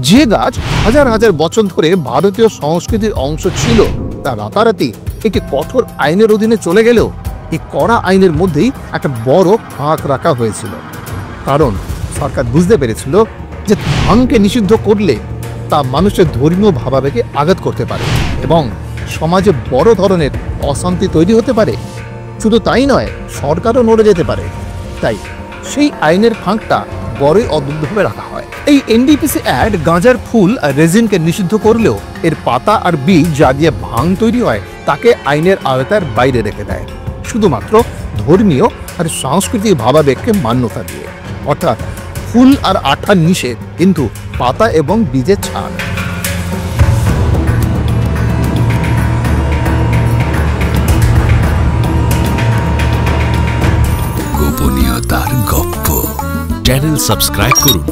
যে গাছ হাজার হাজার বছর ধরে ভারতীয় সংস্কৃতির অংশ ছিল, তা রাতারাতি একটি কঠোর আইনের অধীনে চলে গেলেও এই কড়া আইনের মধ্যেই একটা বড় ফাঁক রাখা হয়েছিল। কারণ সরকার বুঝতে পেরেছিল যে ভাঙকে নিষিদ্ধ করলে তা মানুষের ধর্মীয় ভাবাবেগে আঘাত করতে পারে এবং সমাজে বড় ধরনের অশান্তি তৈরি হতে পারে। শুধু তাই নয়, সরকারও নড়ে যেতে পারে। তাই সেই আইনের ফাঁকটা বড়ই অদ্ভুতভাবে রাখা হয়। এই এনডিপিসি অ্যাক্ট গাঁজার ফুল আর রেজিনকে নিষিদ্ধ করলেও এর পাতা আর বীজ যা দিয়ে ভাঙ তৈরি হয় তাকে আইনের আওতার বাইরে রেখে দেয়, শুধুমাত্র ধর্মীয় আর সাংস্কৃতিক ভাবাবেগকে মান্যতা দিয়ে। অর্থাৎ ফুল আর আঠা নিষেধ, কিন্তু পাতা এবং বীজের ছাড়। গোপনীয়তার গপ্প চ্যানেল সাবস্ক্রাইব করুন।